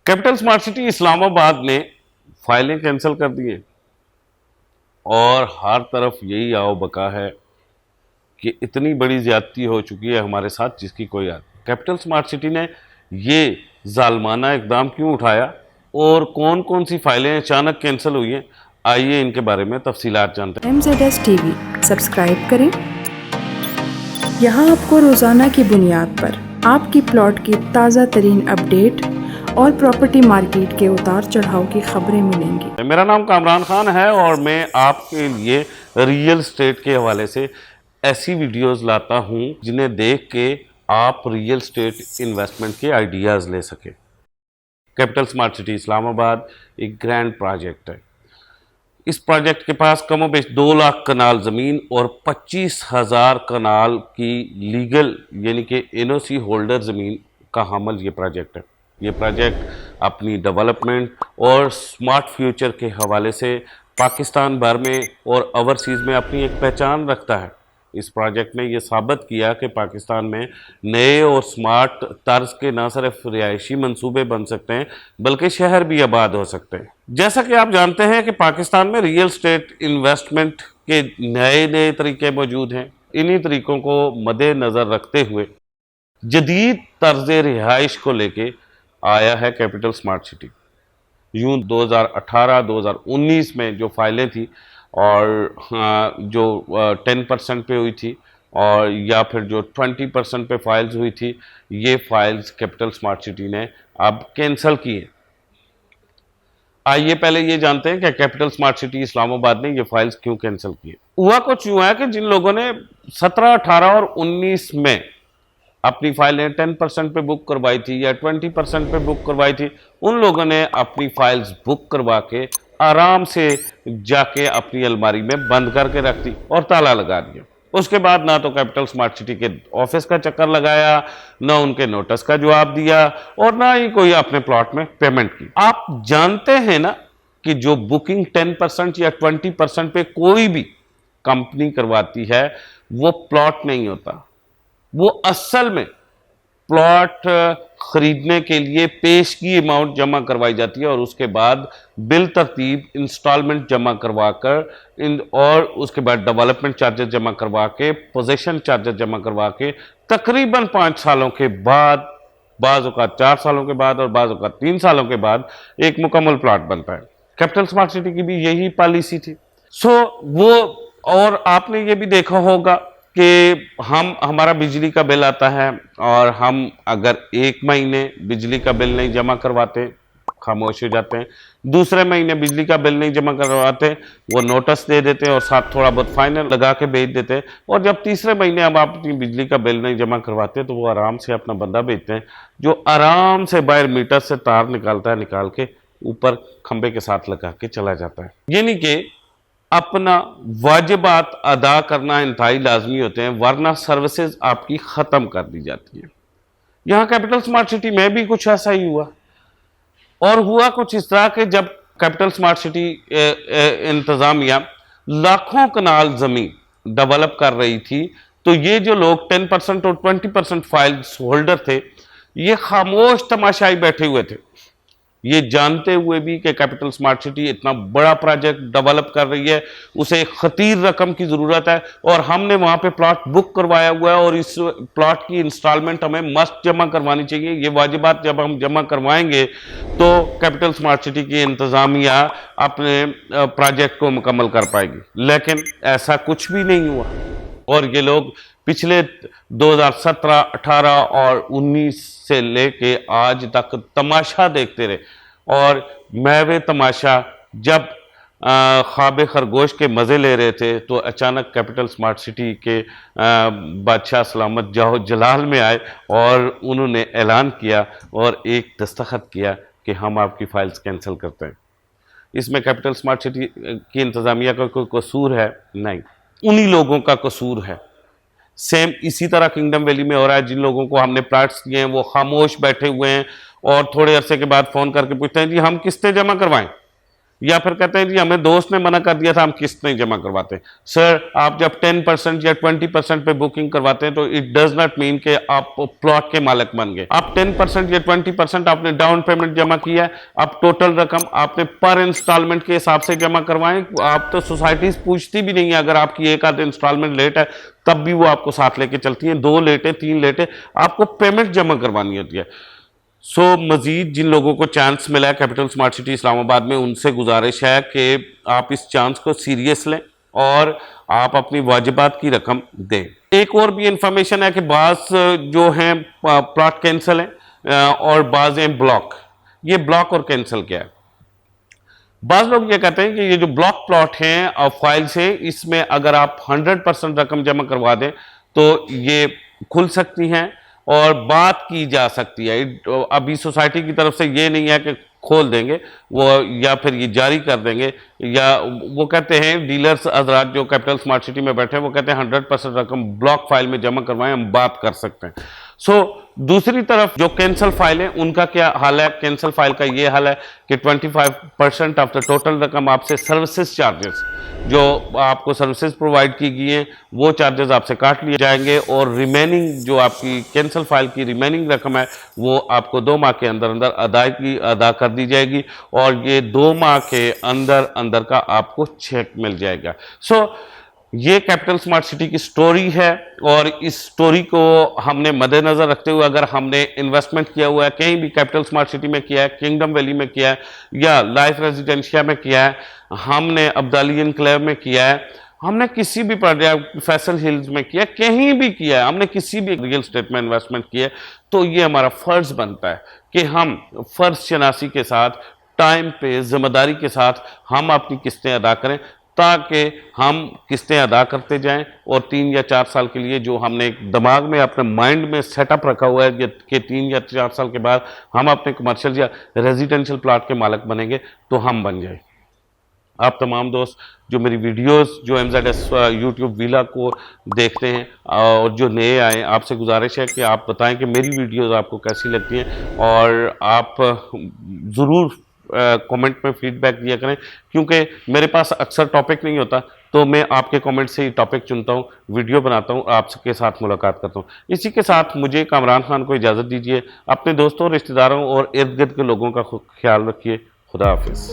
Capital smart city اسلام آباد نے فائلیں cancel کر دی ہیں اور ہر طرف یہی آؤ بکا ہے کہ اتنی بڑی زیادتی ہو چکی ہے ہمارے ساتھ جس کی کوئی کیپٹل اسمارٹ سٹی نے یہ ظالمانہ اقدام کیوں اٹھایا اور کون کون سی فائلیں اچانک کینسل ہوئی ہیں، آئیے ان کے بارے میں تفصیلات جانتے ہیں۔ MZS TV سبسکرائب کریں۔ یہاں آپ کو روزانہ کی بنیاد پر آپ کی پلاٹ کی تازہ ترین اپڈیٹ اور پراپرٹی مارکیٹ کے اتار چڑھاؤ کی خبریں ملیں گی۔ میرا نام کامران خان ہے اور میں آپ کے لیے ریئل اسٹیٹ کے حوالے سے ایسی ویڈیوز لاتا ہوں جنہیں دیکھ کے آپ ریئل اسٹیٹ انویسٹمنٹ کے آئیڈیاز لے سکیں۔ کیپٹل اسمارٹ سٹی اسلام آباد ایک گرینڈ پروجیکٹ ہے۔ اس پروجیکٹ کے پاس کم و بیش 2 لاکھ کنال زمین اور 25,000 کنال کی لیگل یعنی کہ NOC ہولڈر زمین کا حامل یہ پروجیکٹ ہے۔ یہ پروجیکٹ اپنی ڈیولپمنٹ اور سمارٹ فیوچر کے حوالے سے پاکستان بھر میں اور اوورسیز میں اپنی ایک پہچان رکھتا ہے۔ اس پروجیکٹ نے یہ ثابت کیا کہ پاکستان میں نئے اور سمارٹ طرز کے نہ صرف رہائشی منصوبے بن سکتے ہیں بلکہ شہر بھی آباد ہو سکتے ہیں۔ جیسا کہ آپ جانتے ہیں کہ پاکستان میں ریئل اسٹیٹ انویسٹمنٹ کے نئے طریقے موجود ہیں۔ انہی طریقوں کو مد نظر رکھتے ہوئے جدید طرز رہائش کو لے کے آیا ہے کیپٹل اسمارٹ سٹی۔ یوں 2018-2019 میں جو فائلیں تھیں اور جو 10% پہ ہوئی تھی اور یا پھر جو 20% پہ فائلز ہوئی تھی، یہ فائلز کیپٹل اسمارٹ سٹی نے اب کینسل کی ہیں۔ آئیے پہلے یہ جانتے ہیں کہ کیپٹل اسمارٹ سٹی اسلام آباد نے یہ فائلز کیوں کینسل کی ہیں۔ ہوا کچھ یوں ہے کہ جن لوگوں نے 17، 18 اور 19 میں اپنی فائلیں 10% پہ بک کروائی تھی یا 20% پہ بک کروائی تھی، ان لوگوں نے اپنی فائلز بک کروا کے آرام سے جا کے اپنی الماری میں بند کر کے رکھ دی اور تالا لگا دیا۔ اس کے بعد نہ تو کیپٹل اسمارٹ سٹی کے آفس کا چکر لگایا، نہ ان کے نوٹس کا جواب دیا اور نہ ہی کوئی اپنے پلاٹ میں پیمنٹ کی۔ آپ جانتے ہیں نا کہ جو بکنگ 10% یا 20% پہ کوئی بھی کمپنی کرواتی ہے وہ پلاٹ نہیں ہوتا، وہ اصل میں پلاٹ خریدنے کے لیے پیشگی اماؤنٹ جمع کروائی جاتی ہے اور اس کے بعد بالترتیب انسٹالمنٹ جمع کروا کر اور اس کے بعد ڈیولپمنٹ چارجز جمع کروا کے پوزیشن چارجز جمع کروا کے تقریباً 5 سالوں کے بعد، بعض اوقات 4 سالوں کے بعد اور بعض اوقات 3 سالوں کے بعد ایک مکمل پلاٹ بنتا ہے۔ کیپٹل اسمارٹ سٹی کی بھی یہی پالیسی تھی۔ اور آپ نے یہ بھی دیکھا ہوگا کہ ہمارا بجلی کا بل آتا ہے اور ہم اگر 1 مہینے بجلی کا بل نہیں جمع کرواتے خاموش ہو جاتے ہیں، دوسرے مہینے بجلی کا بل نہیں جمع کرواتے وہ نوٹس دے دیتے ہیں اور ساتھ تھوڑا بہت فائن لگا کے بھیج دیتے ہیں، اور جب تیسرے مہینے ہم اپنی بجلی کا بل نہیں جمع کرواتے تو وہ آرام سے اپنا بندہ بھیجتے ہیں جو آرام سے باہر میٹر سے تار نکالتا ہے، نکال کے اوپر کھمبے کے ساتھ لگا کے چلا جاتا ہے۔ یعنی کہ اپنا واجبات ادا کرنا انتہائی لازمی ہوتے ہیں ورنہ سروسز آپ کی ختم کر دی جاتی ہیں۔ یہاں کیپٹل اسمارٹ سٹی میں بھی کچھ ایسا ہی ہوا، اور ہوا کچھ اس طرح کہ جب کیپٹل اسمارٹ سٹی انتظامیہ لاکھوں کنال زمین ڈیولپ کر رہی تھی تو یہ جو لوگ 10% اور 20% فائلز ہولڈر تھے یہ خاموش تماشائی بیٹھے ہوئے تھے، یہ جانتے ہوئے بھی کہ کیپٹل اسمارٹ سٹی اتنا بڑا پروجیکٹ ڈیولپ کر رہی ہے، اسے ایک خطیر رقم کی ضرورت ہے اور ہم نے وہاں پہ پلاٹ بک کروایا ہوا ہے اور اس پلاٹ کی انسٹالمنٹ ہمیں مست جمع کروانی چاہیے۔ یہ واجبات جب ہم جمع کروائیں گے تو کیپٹل اسمارٹ سٹی کی انتظامیہ اپنے پروجیکٹ کو مکمل کر پائے گی، لیکن ایسا کچھ بھی نہیں ہوا اور یہ لوگ پچھلے 2017، 18 اور 19 سے لے کے آج تک تماشا دیکھتے رہے، اور محو تماشا جب خواب خرگوش کے مزے لے رہے تھے تو اچانک کیپٹل اسمارٹ سٹی کے بادشاہ سلامت جاہو جلال میں آئے اور انہوں نے اعلان کیا اور ایک دستخط کیا کہ ہم آپ کی فائلز کینسل کرتے ہیں۔ اس میں کیپٹل اسمارٹ سٹی کی انتظامیہ کا کوئی قصور ہے؟ نہیں، انہی لوگوں کا قصور ہے۔ سیم اسی طرح کنگڈم ویلی میں ہو رہا ہے، جن لوگوں کو ہم نے پلاٹس دیے ہیں وہ خاموش بیٹھے ہوئے ہیں اور تھوڑے عرصے کے بعد فون کر کے پوچھتے ہیں جی ہم قسطیں جمع کروائیں، یا پھر کہتے ہیں جی ہمیں دوست نے منع کر دیا تھا ہم قسط نہیں جمع کرواتے. سر آپ جب 10% یا 20% پہ بکنگ کرواتے ہیں تو اٹ ڈز ناٹ مین کہ آپ پلاٹ کے مالک بن گئے. آپ 10% یا 20% آپ نے ڈاؤن پیمنٹ جمع کیا ہے, اب ٹوٹل رقم آپ نے پر انسٹالمنٹ کے حساب سے جمع کروائیں. آپ تو سوسائٹیز پوچھتی بھی نہیں ہے, اگر آپ کی ایک آدھ انسٹالمنٹ لیٹ ہے تب بھی وہ آپ کو ساتھ لے کے چلتی ہیں. 2 لیٹیں 3 لیٹیں آپ کو پیمنٹ جمع کروانی ہوتی ہے. سو مزید جن لوگوں کو چانس ملا ہے کیپٹل سمارٹ سٹی اسلام آباد میں, ان سے گزارش ہے کہ آپ اس چانس کو سیریس لیں اور آپ اپنی واجبات کی رقم دیں. ایک اور بھی انفارمیشن ہے کہ بعض جو ہیں پلاٹ کینسل ہیں اور بعض ہیں بلاک. یہ بلاک اور کینسل کیا ہے؟ بعض لوگ یہ کہتے ہیں کہ یہ جو بلاک پلاٹ ہیں فائل سے, اس میں اگر آپ 100% رقم جمع کروا دیں تو یہ کھل سکتی ہیں اور بات کی جا سکتی ہے. ابھی سوسائٹی کی طرف سے یہ نہیں ہے کہ کھول دیں گے وہ یا پھر یہ جاری کر دیں گے, یا وہ کہتے ہیں ڈیلرز حضرات جو کیپٹل سمارٹ سٹی میں بیٹھے ہیں وہ کہتے ہیں 100% رقم بلاک فائل میں جمع کروائیں, ہم بات کر سکتے ہیں. سو دوسری طرف جو کینسل فائل ہیں ان کا کیا حال ہے؟ کینسل فائل کا یہ حال ہے کہ 25% آف دا ٹوٹل رقم آپ سے سروسز چارجز جو آپ کو سروسز پرووائڈ کی گئی ہیں وہ چارجز آپ سے کاٹ لیے جائیں گے, اور ریمیننگ جو آپ کی کینسل فائل کی ریمیننگ رقم ہے وہ آپ کو 2 ماہ کے اندر ادا کر دی جائے گی, اور یہ 2 ماہ کے اندر کا آپ کو چیک مل جائے گا. سو یہ کیپٹل سمارٹ سٹی کی سٹوری ہے, اور اس سٹوری کو ہم نے مد نظر رکھتے ہوئے اگر ہم نے انویسٹمنٹ کیا ہوا ہے کہیں بھی کیپٹل سمارٹ سٹی میں کیا ہے, کنگڈم ویلی میں کیا ہے, یا لائف ریزیڈنشیا میں کیا ہے, ہم نے عبدالی انکلیو میں کیا ہے, ہم نے کسی بھی پروجیکٹ فیصل ہلز میں کیا ہے, کہیں بھی کیا ہے, ہم نے کسی بھی ریل اسٹیٹ میں انویسٹمنٹ کیا ہے, تو یہ ہمارا فرض بنتا ہے کہ ہم فرض شناسی کے ساتھ, ٹائم پہ, ذمہ داری کے ساتھ ہم اپنی قسطیں ادا کریں, تاکہ ہم قسطیں ادا کرتے جائیں اور 3 یا 4 سال کے لیے جو ہم نے دماغ میں اپنے مائنڈ میں سیٹ اپ رکھا ہوا ہے کہ 3 یا 4 سال کے بعد ہم اپنے کمرشل یا ریزیڈنشل پلاٹ کے مالک بنیں گے, تو ہم بن جائیں. آپ تمام دوست جو میری ویڈیوز جو MZS یوٹیوب ویلا کو دیکھتے ہیں اور جو نئے آئے, آپ سے گزارش ہے کہ آپ بتائیں کہ میری ویڈیوز آپ کو کیسی لگتی ہیں, اور آپ ضرور کومنٹ میں فیڈ بیک دیا کریں, کیونکہ میرے پاس اکثر ٹاپک نہیں ہوتا تو میں آپ کے کومنٹ سے ہی ٹاپک چنتا ہوں, ویڈیو بناتا ہوں, آپ کے ساتھ ملاقات کرتا ہوں. اسی کے ساتھ مجھے کامران خان کو اجازت دیجیے. اپنے دوستوں, رشتہ داروں اور ارد گرد کے لوگوں کا خیال رکھیے. خدا حافظ.